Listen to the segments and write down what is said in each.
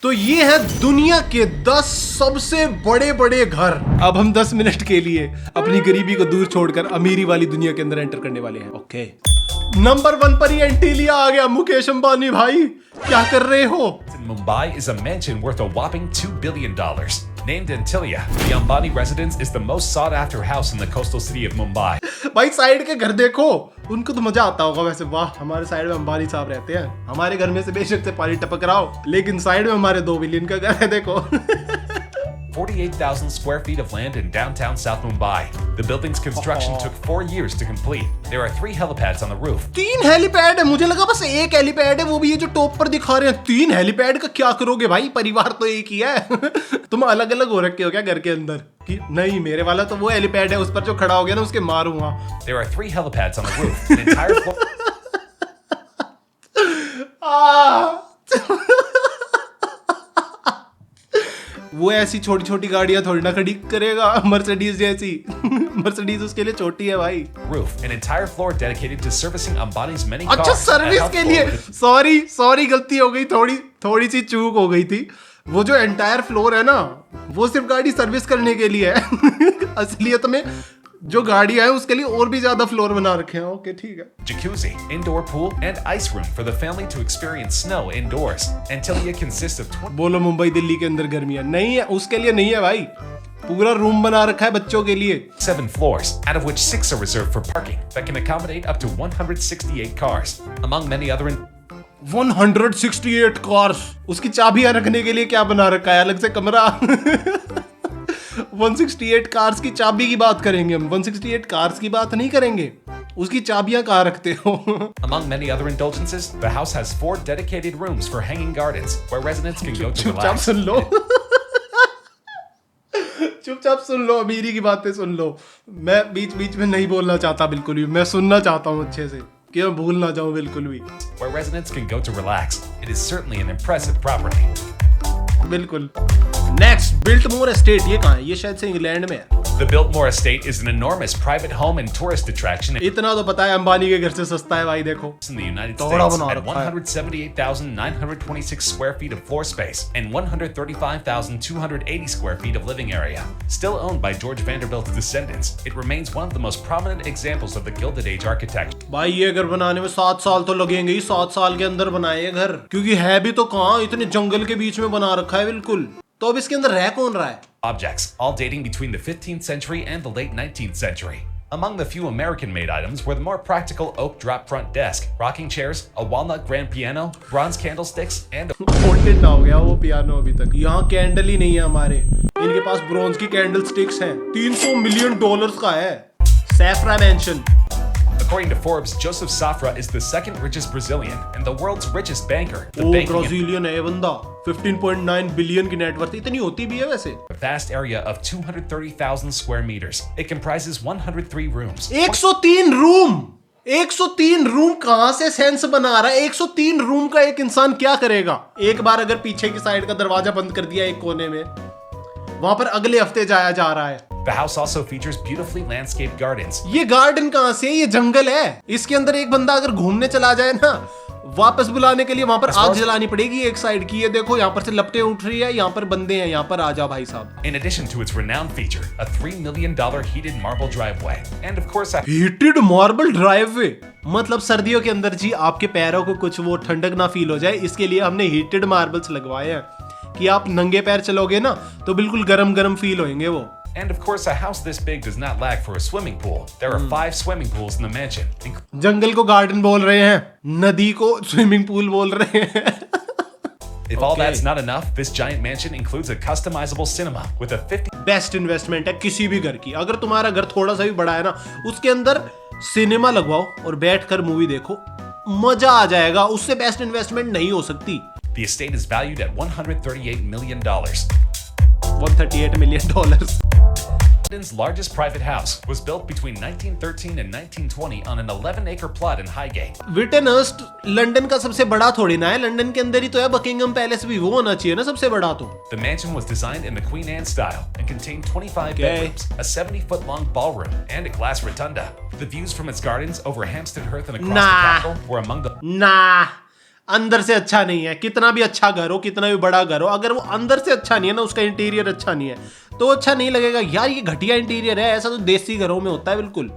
तो ये है दुनिया के 10 सबसे बड़े बड़े घर। अब हम 10 मिनट के लिए अपनी गरीबी को दूर छोड़कर अमीरी वाली दुनिया के अंदर एंटर करने वाले हैं। ओके, नंबर 1 पर ही एंटीलिया आ गया। मुकेश अंबानी भाई क्या कर रहे हो? Mumbai is a mansion worth a whopping $2 billion. Named Antilia, the Ambani residence is the most sought-after house in the coastal city of Mumbai. भाई साइड के घर देखो, उनको तो मजा आता होगा वैसे। वाह, हमारे साइड में अंबानी साहब रहते हैं। हमारे घर में से बेशक से पानी टपक रहा हो, लेकिन साइड में हमारे 2 बिलियन का घर है देखो। 48,000 square feet of land in downtown South Mumbai. The building's construction took 4 years to complete. There are 3 helipads on the roof. 3 helipad है, मुझे लगा बस 1 हेलीपैड है, वो भी ये जो टॉप पर दिखा रहे हैं। 3 हेलीपैड का क्या करोगे भाई, परिवार तो एक ही है। तुम अलग अलग हो रखे हो क्या घर के अंदर? कि नहीं, मेरे वाला तो वो हेलीपैड है, उस पर जो खड़ा हो गया ना उसके मारूंगा। There are 3 helipads on the roof. An entire floor. वो ऐसी छोटी छोटी गाड़ियां थोड़ी ना खड़ी करेगा, मर्सिडीज जैसी। मर्सिडीज उसके लिए छोटी है भाई। Roof, an entire floor dedicated to servicing Ambani's many cars. अच्छा, सर्विस के लिए। सॉरी गलती हो गई, थोड़ी सी चूक हो गई थी। वो जो एंटायर फ्लोर है ना, वो सिर्फ गाड़ी सर्विस करने के लिए है। असलियत में जो गाड़ियां है उसके लिए और भी ज्यादा फ्लोर बना रखे हैं। ओके, ठीक है। Jacuzzi, indoor pool, and ice room for the family to experience snow indoors. Antilia consists of 20. बोलो मुंबई दिल्ली के अंदर गर्मियां नहीं है, उसके लिए नहीं है भाई। पूरा रूम बना रखा है बच्चों के लिए। 7 floors, out of which 6 are reserved for parking that can accommodate up to 168 cars, among many other. 168 cars. उसकी चाबियां रखने के लिए क्या बना रखा है, अलग से कमरा। 168 कार्स की चाबी की बात करेंगे हम, 168 कार्स की बात नहीं करेंगे। उसकी चाबियां कहाँ रखते हो? Among many other indulgences, the house has 4 dedicated rooms for hanging gardens where residents can go to चुपचाप relax. सुन लो। चुपचाप सुन लो, अमीरी की बातें सुन लो। मैं बीच बीच में नहीं बोलना चाहता बिल्कुल भी, मैं सुनना चाहता हूँ अच्छे से कि मैं भूल ना जाऊँ बिल्कुल भी। Where residents can go to relax. It is certainly an impressive property. बिल्कुल। Next, Biltmore estate. ये कहाँ है? ये शायद से इंग्लैंड में है। The Biltmore Estate is an enormous private home and tourist attraction इतना तो पता है, अंबानी के घर से सस्ता है भाई। देखो, in the United तोड़ा States बना at रखा है। 178,926 square feet of floor space and 135,280 square feet of living area. Still owned by George Vanderbilt's descendants, it remains one of the most prominent examples of the Gilded Age architecture. भाई ये घर बनाने में 7 साल तो लगेंगे ही। 7 साल के अंदर बनाए ये घर, क्योंकि है भी तो कहाँ, इतने जंगल के बीच में बना रखा है बिल्कुल। तो अब इसके अंदर रह कौन रहा है? Objects, all dating between the 15th century and the late 19th century. Among the few American-made items were the more practical oak drop front desk, rocking chairs, a walnut grand piano, bronze candlesticks, and haunted ना हो गया वो piano अभी तक। यहाँ candle ही नहीं है हमारे, इनके पास ब्रॉन्ज की कैंडल स्टिक्स हैं। $300 मिलियन का है सैफ्रा mention. According to Forbes, Joseph Safra is the second richest Brazilian and the world's richest banker. The ओ banking ब्राजीलियन है ये बंदा। 15.9 बिलियन की नेटवर्थ। इतनी होती भी है वैसे। a vast area of 230,000 square meters. It comprises 103 rooms. 103 room. 103 room कहाँ से सेंस बना रहा है? 103 रूम का एक इंसान क्या करेगा? एक बार अगर पीछे की साइड का दरवाजा बंद कर दिया एक कोने में, वहां पर अगले हफ्ते जाया जा रहा है। The house also features beautifully landscaped gardens. ये गार्डन कहाँ से? ये जंगल है। इसके अंदर एक बंदा अगर घूमने चला जाए ना, वापस बुलाने के लिए वहां पर आग जलानी पड़ेगी एक साइड की। ये देखो, यहाँ पर से लपटें उठ रही है, यहाँ पर बंदे हैं, यहाँ पर आ जा भाई साहब। In addition to its renowned feature, a $3 million heated marble driveway, and of course, heated marble driveway, मतलब सर्दियों के अंदर जी आपके पैरों को कुछ वो ठंडक ना फील हो जाए, इसके लिए हमने हीटेड मार्बल्स लगवाए हैं कि आप नंगे पैर चलोगे ना तो बिल्कुल गरम गरम फील होंगे वो। And of course, a house this big does not lack for a swimming pool. There are 5 swimming pools in the mansion. जंगल को गार्डन बोल रहे हैं, नदी को स्विमिंग पूल बोल रहे हैं। If all that's not enough, this giant mansion includes a customizable cinema with a 50. Best investment है किसी भी घर की। अगर तुम्हारा घर थोड़ा सा भी बड़ा है ना, उसके अंदर सिनेमा लगवाओ और बैठकर मूवी देखो, मजा आ जाएगा। उससे बेस्ट इन्वेस्टमेंट नहीं हो सकती। The estate is valued at $138 million. $138 million। London's largest private house was built between 1913 and 1920 on an 11-acre plot in Highgate. Wittenhurst London का सबसे बड़ा थोड़ी ना है, लंदन के अंदर ही तो है बकिंगम पैलेस भी, वो होना चाहिए ना सबसे बड़ा तो। The mansion was designed in the Queen Anne style and contained 25 bedrooms, a 70-foot-long ballroom, and a glass rotunda. The views from its gardens over Hampstead Heath and across the capital were among the. nah अंदर से अच्छा नहीं है। कितना भी अच्छा घर हो, कितना भी बड़ा घर हो, अगर वो अंदर से अच्छा नहीं है ना, उसका इंटीरियर अच्छा नहीं है, तो अच्छा नहीं लगेगा। यार ये घटिया इंटीरियर है, ऐसा तो देसी घरों में होता है बिल्कुल।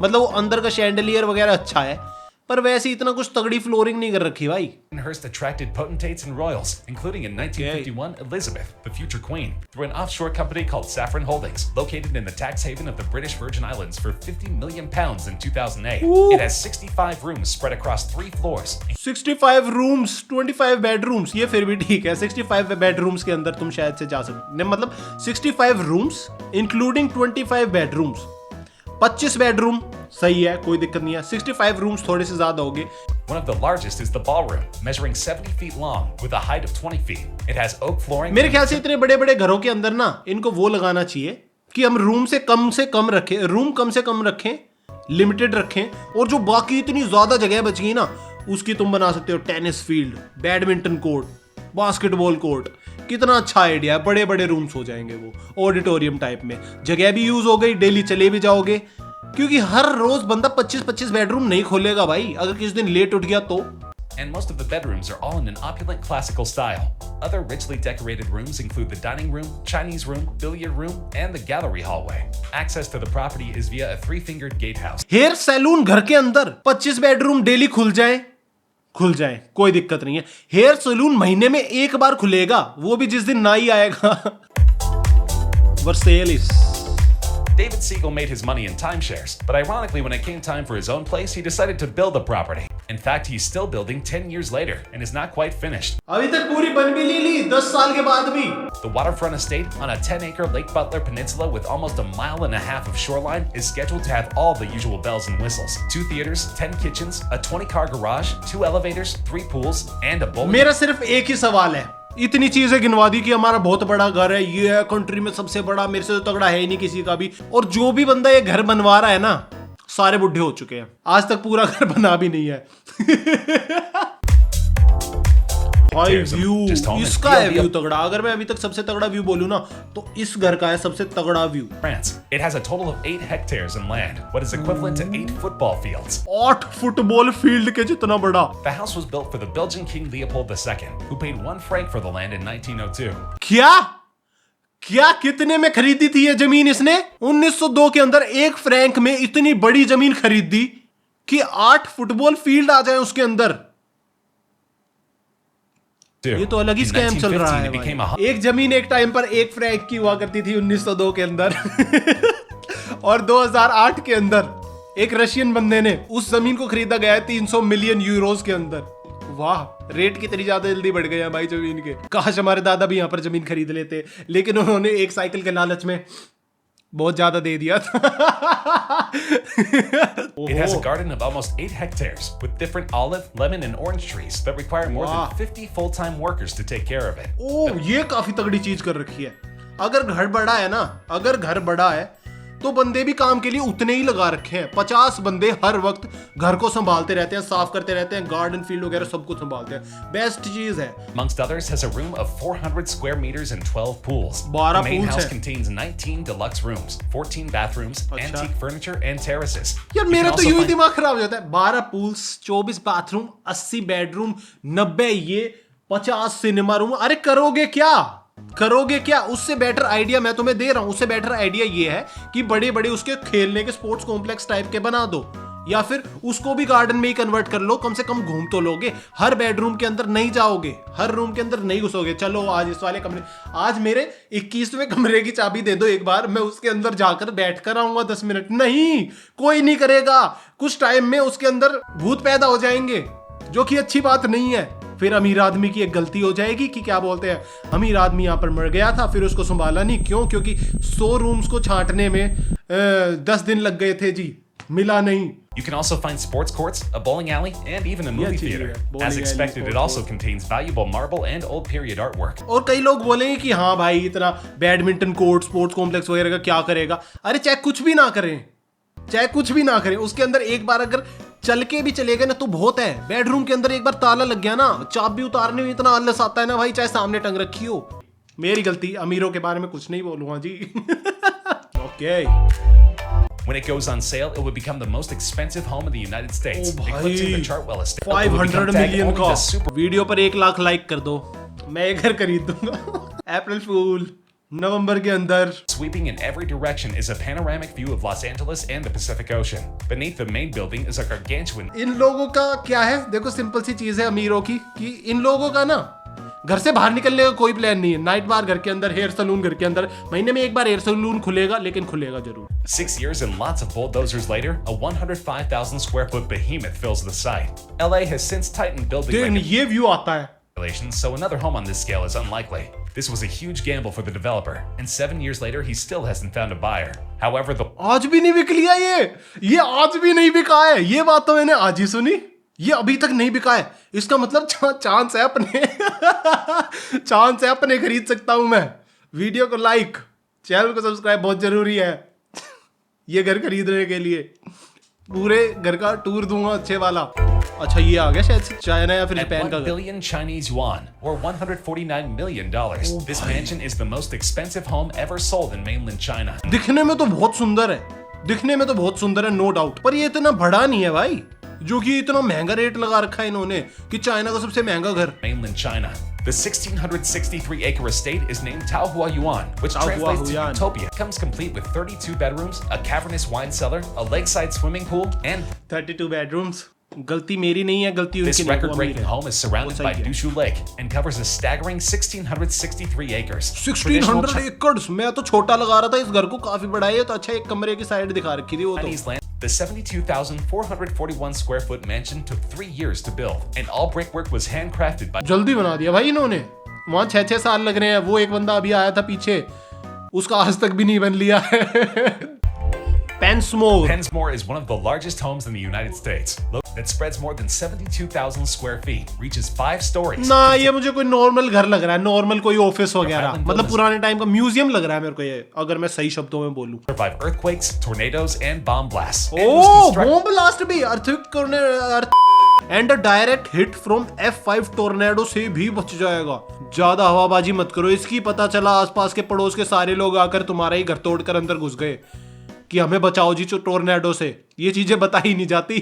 मतलब वो अंदर का शैंडलियर वगैरह अच्छा है, पर वैसे इतना कुछ तगड़ी फ्लोरिंग नहीं कर रखी भाई। Hearst attracted potentates and royals, including in 1951 Elizabeth, the future queen, through an offshore company called Saffron Holdings, located in the tax haven of the British Virgin Islands for £50 million in 2008. Ooh. It has 65 rooms spread across 3 floors. 65 rooms, 25 bedrooms, ये फिर भी ठीक है। 65 bedrooms के अंदर तुम शायद से जा सकते, मतलब 65 रूम्स इंक्लूडिंग 25 बेडरूम्स। 25 बेडरूम सही है, कोई दिक्कत नहीं है। 65 रूम्स थोड़े से ज्यादा हो गए। One of the largest is the ballroom, measuring 70 feet long with a height of 20 feet. It has oak flooring. मेरे ख्याल से इतने बड़े बड़े घरों के अंदर ना इनको वो लगाना चाहिए कि हम रूम से कम रखें, रूम कम से कम रखें, लिमिटेड रखें, और जो बाकी इतनी ज्यादा जगह बच गई ना, उसकी तुम बना सकते हो tennis field, badminton court, basketball court. कितना अच्छा आइडिया है, बड़े बड़े रूम्स हो जाएंगे वो, ऑडिटोरियम टाइप में। जगह भी यूज हो गई, डेली चले भी जाओगे, क्योंकि हर रोज बंदा 25-25 बेडरूम नहीं खोलेगा भाई, अगर किसी दिन लेट उठ गया तो। And most of the bedrooms are all in an opulent classical style. Other richly decorated rooms include the dining room, Chinese room, billiard room, and the gallery hallway. Access to the property is via a 3-fingered gatehouse. Hair salon घर के अंदर 25 bedroom daily खुल जाए, कोई दिक्कत नहीं है। Hair salon महीने में एक बार खुलेगा, वो भी जिस दिन नाई आएगा। Versailles. David Siegel made his money in timeshares, but ironically, when it came time for his own place, he decided to build the property. In fact, he's still building 10 years later and is not quite finished. अभी तक पूरी बन भी ली 10 साल के बाद भी। The waterfront estate on a 10-acre Lake Butler peninsula with almost a mile and a half of shoreline is scheduled to have all the usual bells and whistles. 2 theaters, 10 kitchens, a 20-car garage, 2 elevators, 3 pools, and a bowling. मेरा सिर्फ एक ही सवाल है, इतनी चीजें गिनवा दी कि हमारा बहुत बड़ा घर है, ये है कंट्री में सबसे बड़ा, मेरे से तो तगड़ा है ही नहीं किसी का भी। और जो भी बंदा ये घर बनवा रहा है ना, सारे बुढ़े हो चुके हैं, आज तक पूरा घर बना भी नहीं है। हाई व्यू, इसका है व्यू तगड़ा। अगर मैं अभी तक सबसे तगड़ा व्यू बोलूं ना, तो इस घर का है सबसे तगड़ा view. France. It has a total of 8 hectares in land, what is equivalent to 8 football fields. 8 football field के जितना बड़ा। The house was built for the Belgian King Leopold II, who paid 1 franc for the land in 1902. क्या कितने में खरीदी थी ये जमीन इसने? 1902 के अंदर 1 फ्रैंक में इतनी बड़ी जमीन खरीदी कि 8 फुटबॉल फील्ड आ जाए उसके अंदर। ये तो अलग ही स्कैम चल रहा है भाई। एक जमीन एक टाइम पर 1 फ्रैंक की हुआ करती थी 1902 के अंदर। और 2008 के अंदर एक रशियन बंदे ने उस जमीन को खरीदा गया है 300 मिलियन यूरोस के अंदर। वाह, रेट कितनी ज्यादा जल्दी बढ़ गए हैं भाई जमीन के। काश हमारे दादा भी यहाँ पर जमीन खरीद लेते, लेकिन उन्होंने एक साइकिल के लालच में बहुत ज्यादा दे दिया था। It has a garden of almost 8 hectares with different olive, lemon, and orange trees that require more than 50 full-time workers to take care of it. ये काफी तगड़ी चीज कर रखी है। अगर घर बड़ा है तो बंदे भी काम के लिए उतने ही लगा रखे हैं। 50 बंदे हर वक्त घर को संभालते रहते हैं, साफ करते रहते हैं, गार्डन फील्ड वगैरह सब कुछ संभालते हैं। बेस्ट चीज है। Amongst others, has a room of 400 square meters and 12 pools. 12 The main pools house है। contains 19 deluxe rooms, 14 bathrooms, antique furniture, and terraces. यार You मेरा can तो also यूं ही find- दिमाग खराब हो जाता है। 12 पूल्स, 24 बाथरूम, 80 बेडरूम, 90 ये, 50 सिनेमा रूम। अरे करोगे क्या? उससे बेटर आइडिया मैं तुम्हें दे रहा हूं। उससे बेटर आइडिया ये है कि बड़े बड़े उसके खेलने के स्पोर्ट्स कॉम्प्लेक्स टाइप के बना दो, या फिर उसको भी गार्डन में ही कन्वर्ट कर लो। कम से कम घूम तो लोगे। हर बेडरूम के अंदर नहीं जाओगे, हर रूम के अंदर नहीं घुसोगे। चलो आज इस वाले कमरे, आज मेरे 21वें कमरे की चाबी दे दो एक बार, मैं उसके अंदर जाकर बैठ कर आऊंगा 10 मिनट। नहीं, कोई नहीं करेगा। कुछ टाइम में उसके अंदर भूत पैदा हो जाएंगे, जो कि अच्छी बात नहीं है। फिर अमीर आदमी की एक गलती हो जाएगी कि क्या बोलते हैं, अमीर आदमी यहाँ पर मर गया था, फिर उसको संभाला नहीं। क्यों? क्योंकि 100 रूम्स को छांटने में 10 दिन लग गए थे जी, मिला नहीं। You can also find sports courts, a bowling alley, and even a movie theater. As expected, it also contains valuable marble and old period artwork. और कई लोग बोलेंगे कि हाँ भाई इतना बैडमिंटन कोर्ट, स्पोर्ट्स कॉम्प्लेक्स वगैरह का क्या करेगा। अरे चाहे कुछ भी ना करें, उसके अंदर एक बार अगर चल के भी चले गए ना तो बहुत है। बेडरूम के अंदर एक बार ताला लग गया ना, चाबी उतारने में इतना आलस आता है ना भाई, चाहे सामने टंग रखी हो। मेरी गलती, अमीरों के बारे में कुछ नहीं बोलूंगा जी। Okay. When it goes on sale, it would become the most expensive home in the United States, भाई, eclipsing the Chartwell estate. 500 million का super वीडियो पर 1 लाख लाइक कर दो, मैं ये घर खरीद दूंगा। अप्रैल फूल, नवंबर के अंदर। Sweeping in every direction is a panoramic view of Los Angeles and the Pacific Ocean. Beneath the main building is a gargantuan. इन लोगों का क्या है, देखो सिंपल सी चीज है अमीरों की, कि इन लोगों का ना घर से बाहर निकलने का कोई प्लान नहीं है। नाइट बार घर के अंदर, हेयर सलून घर के अंदर, महीने में एक बार हेयर सलून खुलेगा, लेकिन खुलेगा जरूर। 6 years and lots of bulldozers later, a 105,000 square foot behemoth fills the site. LA has since tightened building ये व्यू आता है। regulations, so another home on this scale is unlikely. This was a huge gamble for the developer, and 7 years later, he still hasn't found a buyer. However, आज भी नहीं बिक लिया ये आज भी नहीं बिका है। ये बात तो मैंने आज ही सुनी, ये अभी तक नहीं बिका है। इसका मतलब चांस है अपने चांस है अपने खरीद सकता हूं मैं। वीडियो को लाइक, चैनल को सब्सक्राइब बहुत जरूरी है ये घर खरीदने के लिए। पूरे घर का टूर दूंगा अच्छे वाला। अच्छा ये आ गया शायद से चाइना या फिर At जापान का 1 घर। billion Chinese yuan, or $149 million, this mansion is the most expensive home ever sold in mainland China. दिखने में तो बहुत सुंदर है, दिखने में तो बहुत सुंदर है, नो डाउट, पर ये इतना बड़ा नहीं है भाई, जो कि इतना महंगा रेट लगा रखा है इन्होंने कि चाइना का सबसे महंगा घर। Mainland China. The 1,663-acre estate is named Taohua Yuan, which translates to Yuan. Utopia. It comes complete with 32 bedrooms, a cavernous wine cellar, a lakeside swimming pool, and 32 bedrooms। गलती मेरी नहीं है, गलती this उनकी नहीं है, वो record-breaking अमीर है। home is surrounded वो by सही है। Dushu Lake and covers a staggering 1,663 acres. 1600 एकड़। मैं तो छोटा लगा रहा था इस घर को, काफी बड़ा है ये तो। अच्छा एक कमरे की साइड दिखा रखी थी वो तो। Chinese land. The 72,441 square foot mansion took 3 years to build, and all brickwork was handcrafted by जल्दी बना दिया भाई इन्होंने। वहां 6-6 साल लग रहे हैं। वो एक बंदा अभी आया था पीछे, उसका आज तक भी नहीं बन लिया है Pensmore। Pensmore is one of the largest homes in the United States. That spreads more than 72,000 square feet, reaches 5 stories. ना ये मुझे कोई नॉर्मल घर लग रहा है, नॉर्मल कोई ऑफिस वगैरह, मतलब पुराने टाइम का म्यूजियम लग रहा है मेरे को ये, अगर मैं सही शब्दों में बोलूं। Survive earthquakes, tornadoes, and bomb blasts. And was ओ constructed- बॉम्ब ब्लास्ट भी, and a direct hit from F5 tornado से भी बच जाएगा। ज्यादा हवाबाजी मत करो इसकी, पता चला आसपास के पड़ोस के सारे लोग आकर तुम्हारा ही घर तोड़कर अंदर घुस गए कि हमें बचाओ जी टोर्नेडो से। ये चीजें बताई नहीं जाती।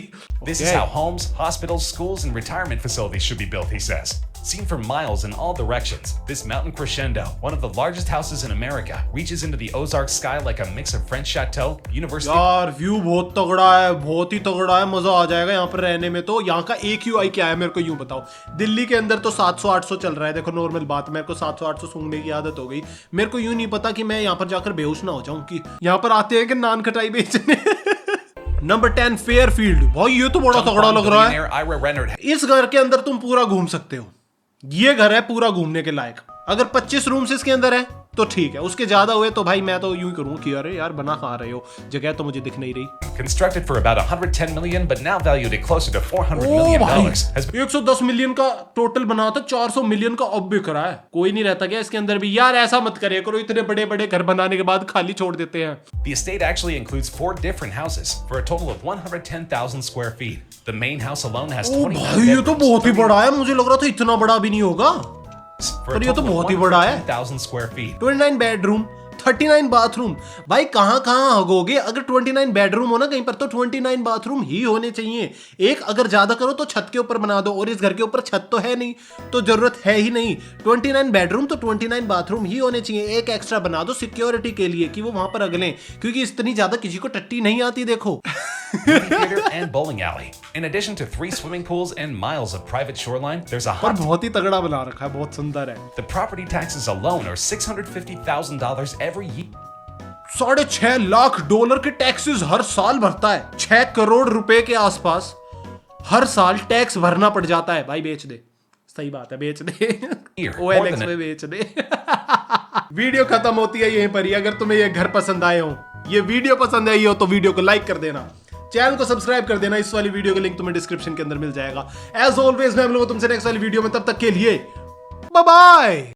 This is how homes, hospitals, schools, and retirement facilities should be built, he says. Seen for miles in all directions, this mountain crescendo, one of the largest houses in America, reaches into the Ozark sky like a mix of French chateau, university. यार view बहुत तगड़ा है, बहुत ही तगड़ा है, मजा आ जाएगा यहाँ पर रहने में। तो यहाँ का AQI क्या है मेरे को यूं बताओ। दिल्ली के अंदर तो 700-800 चल रहा है, देखो नॉर्मल बात, मेरे को 700-800 सूंघने की आदत हो गई। मेरे को यूं नहीं पता कि मैं यहाँ पर जाकर बेहोश ना हो जाऊं कि यहाँ पर आते हैं कि नान खटाई बेचने नंबर 10 फेयरफील्ड। भाई ये तो बड़ा तगड़ा लग रहा है। Billionaire Ira Renard इस घर के अंदर तुम पूरा घूम सकते हो, ये घर है पूरा घूमने के लायक। अगर 25 रूम्स इसके अंदर है तो ठीक है, उसके ज्यादा हुए तो भाई मैं तो यूं करूंगा कि अरे यार बना कहां रहे हो, जगह तो मुझे दिख नहीं रही। constructed for about 110 million, but now valued at closer to $400 ओ million, भाई has been 110 मिलियन का टोटल बना था, 400 मिलियन का अब बिक रहा है। कोई नहीं रहता क्या इसके अंदर भी? यार ऐसा मत करे करो, इतने बड़े बड़े घर बनाने के बाद खाली छोड़ देते हैं। The estate actually includes 4 different houses for a total of 110,000 square feet. The main house alone has ओ 29 भाई ये तो bedrooms, बहुत ही बड़ा है, मुझे लग रहा था इतना बड़ा भी नहीं होगा। for a पर ये तो total of बहुत ही बड़ा है। 110,000 square feet. 29 bedroom, 39 bathroom. भाई कहां कहां हगोगे? अगर 29 बेडरूम हो ना कहीं पर, तो 29 बाथरूम ही होने चाहिए। एक अगर ज्यादा करो तो छत के ऊपर बना दो, और इस घर के ऊपर छत तो है नहीं, तो जरूरत है ही नहीं। 29 बेडरूम तो 29 बाथरूम ही होने चाहिए। एक एक्स्ट्रा बना दो सिक्योरिटी के लिए कि वो वहां पर अगले, क्योंकि इतनी ज्यादा किसी को टट्टी नहीं आती। देखो Movie theater and bowling alley. In addition to 3 swimming pools and miles of private shoreline, there's a पर hot बहुत ही तगड़ा बना रखा है, बहुत सुंदर है। The property taxes alone are $650,000 every year. $6.5 lakh के टैक्सेस हर साल भरता है। 6 करोड़ रुपए के आसपास हर साल टैक्स भरना पड़ जाता है। भाई बेच दे, सही बात है, बेच दे OLX में बेच दे वीडियो खत्म होती है यहीं पर ही। अगर तुम्हें ये घर पसंद आए हो, ये वीडियो पसंद आई हो, तो वीडियो को लाइक कर देना, चैनल को सब्सक्राइब कर देना। इस वाली वीडियो का लिंक तुम्हें डिस्क्रिप्शन के अंदर मिल जाएगा। एज ऑलवेज मैं हम लोग तुमसे नेक्स्ट वाली वीडियो में, तब तक के लिए बाय बाय।